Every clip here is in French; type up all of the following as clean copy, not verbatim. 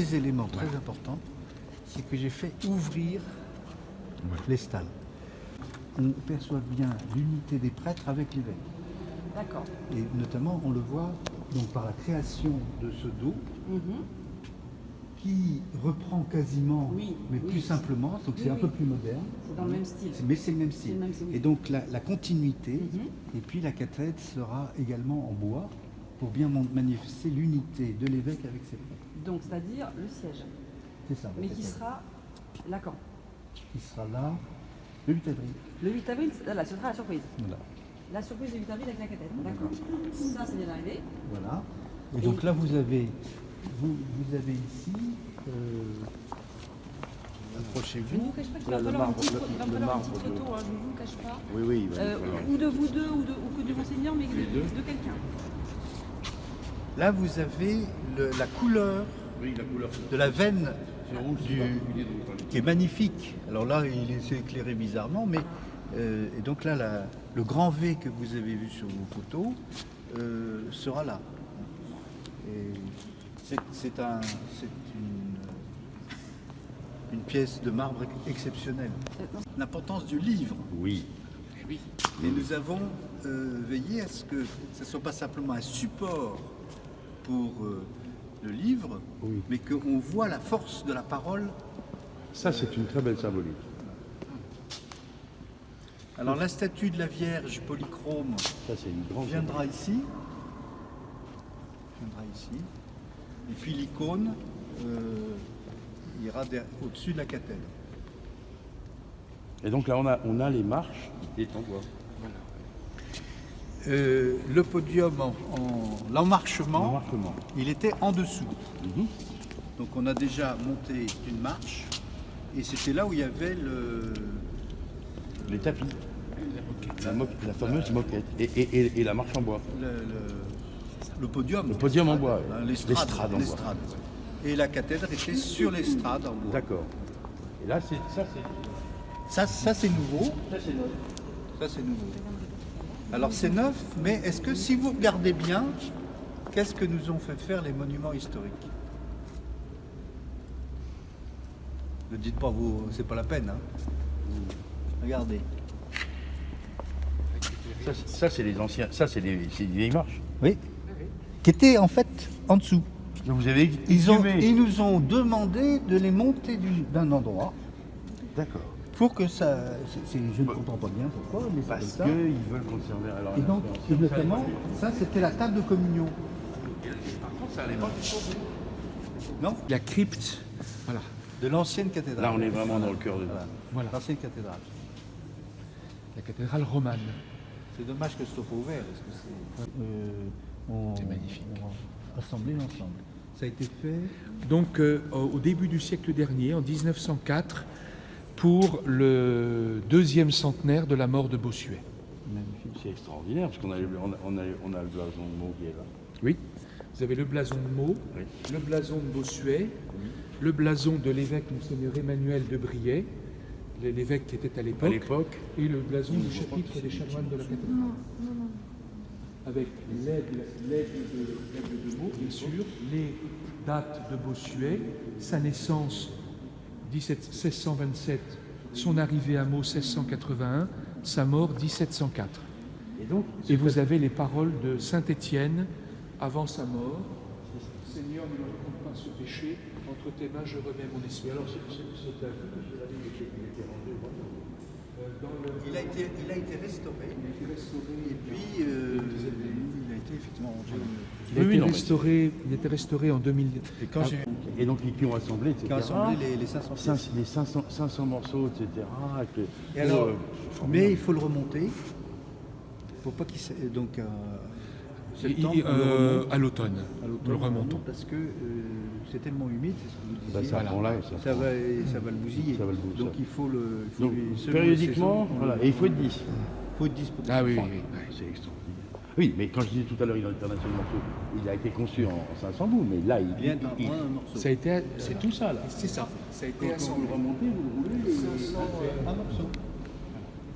deux éléments très importants, c'est que j'ai fait ouvrir les stalles. On perçoit bien l'unité des prêtres avec l'évêque. D'accord. Et notamment, on le voit donc par la création de ce dos qui reprend quasiment, mais plus simplement, donc c'est un peu plus moderne. C'est dans le même style. Mais c'est le même style. le même style, oui. Et donc la continuité, et puis la cathèdre sera également en bois pour bien manifester l'unité de l'évêque avec ses prêtres. Donc, c'est-à-dire le siège. C'est ça. Mais qui sera là quand? Qui sera là le 8 avril. Le 8 avril, là, ce sera la surprise. Voilà. La surprise du 8 avril avec la cathèdre. D'accord. Ça, c'est bien arrivé. Voilà. Et donc là, vous avez ici, approchez-vous. Je ne vous cache pas qu'il va falloir une petite photo, hein, je ne vous cache pas. Oui. Ou de vous deux, ou que du Monseigneur, mais de quelqu'un. Là, vous avez la couleur de la veine qui est magnifique. Alors là, il est éclairé bizarrement, mais et donc là, le grand V que vous avez vu sur vos photos sera là. C'est une pièce de marbre exceptionnelle. L'importance du livre. Oui. Et nous avons veillé à ce que ce ne soit pas simplement un support pour le livre, mais qu'on voit la force de la parole. Ça, c'est une très belle symbolique. Alors la statue de la Vierge polychrome Ça, c'est une grande viendra ici. Et puis l'icône ira au-dessus de la cathèdre. Et donc là, on a les marches qui étaient en bois. Le podium, l'emmarchement, il était en dessous. Donc on a déjà monté une marche et c'était là où il y avait les tapis, la fameuse moquette et la marche en bois. Le podium. Le podium en bois, l'estrade en bois. Et la cathèdre était sur l'estrade en bois. D'accord. Et là, ça c'est nouveau. Ça, c'est neuf. Ça c'est nouveau. Alors c'est neuf, mais est-ce que si vous regardez bien, qu'est-ce que nous ont fait faire les monuments historiques? Ne dites pas vous, c'est pas la peine. Regardez. Ça, c'est les anciens. Ça, c'est des vieilles marches. Oui. Qui étaient en fait en dessous. Donc vous avez Ils nous ont demandé de les monter d'un endroit. D'accord. Pour que ça. Je ne comprends pas bien pourquoi, mais c'est Parce comme ça. qu'ils veulent conserver. Alors, Et donc, notamment, ça c'était la table de communion. Par contre, ça allait pas du tout. Non? La crypte, voilà. De l'ancienne cathédrale. Là, on est vraiment dans le cœur de Voilà. L'ancienne cathédrale. La cathédrale romane. C'est dommage que ce soit pas ouvert, parce que C'est magnifique. On a assemblé l'ensemble. Ça a été fait. Donc, au début du siècle dernier, en 1904, pour le 2e centenaire de la mort de Bossuet. Magnifique, c'est extraordinaire, parce qu'on a le blason de Meaux qui est là. Oui. Vous avez le blason de Meaux, le blason de Bossuet, le blason de l'évêque Monseigneur Emmanuel de Briey, l'évêque qui était à l'époque, et le blason du chapitre des chanoines de la cathédrale. Avec l'aigle de Meaux, bien sûr, les dates de Bossuet, sa naissance 1627, son arrivée à Meaux 1681, sa mort 1704. Et vous avez les paroles de saint Étienne avant sa mort. Seigneur, ne me compte pas ce péché, entre tes mains je remets mon esprit. Alors c'est un peu que je l'avais écrit, il était rendu. Il a été restauré. Et puis il a été effectivement rangé. Il a été restauré en 2000. Et donc, qui ont assemblé, etc. Qui ont assemblé les 500 pièces. Les 500 morceaux, etc. Et alors, mais il faut le remonter. Pour pas qu'il donc à l'automne, nous le remontons. Parce que c'est tellement humide, c'est ce que vous disiez. Ça va le bousiller. Donc il faut le. Donc, périodiquement, et il faut être 10. Il faut être 10 pour Ah oui. C'est extraordinaire. Oui, mais quand je disais tout à l'heure, il a il a été conçu en 500 bouts, mais là, il vient d'un morceau. Ça a été, c'est tout ça là. C'est ça. Ça a été assemblé. Vous le remontez, vous le roulez. 500 un morceau.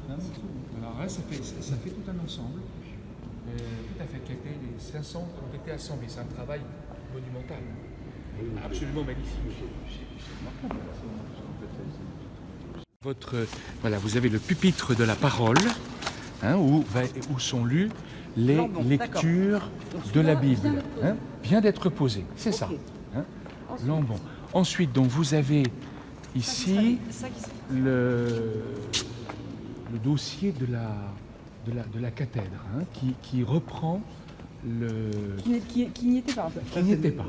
Alors là, ça fait tout un ensemble. Tout à fait, les 500 ont été assemblés. C'est un travail monumental. Absolument magnifique. Voilà, vous avez le pupitre de la parole, hein, où sont lues les lectures de la Bible. Vient d'être posé, c'est ça. Hein, Lambon. Ensuite, donc, vous avez ici le dossier de la cathèdre, hein, qui reprend le... Qui n'y était pas. Qui n'y était pas.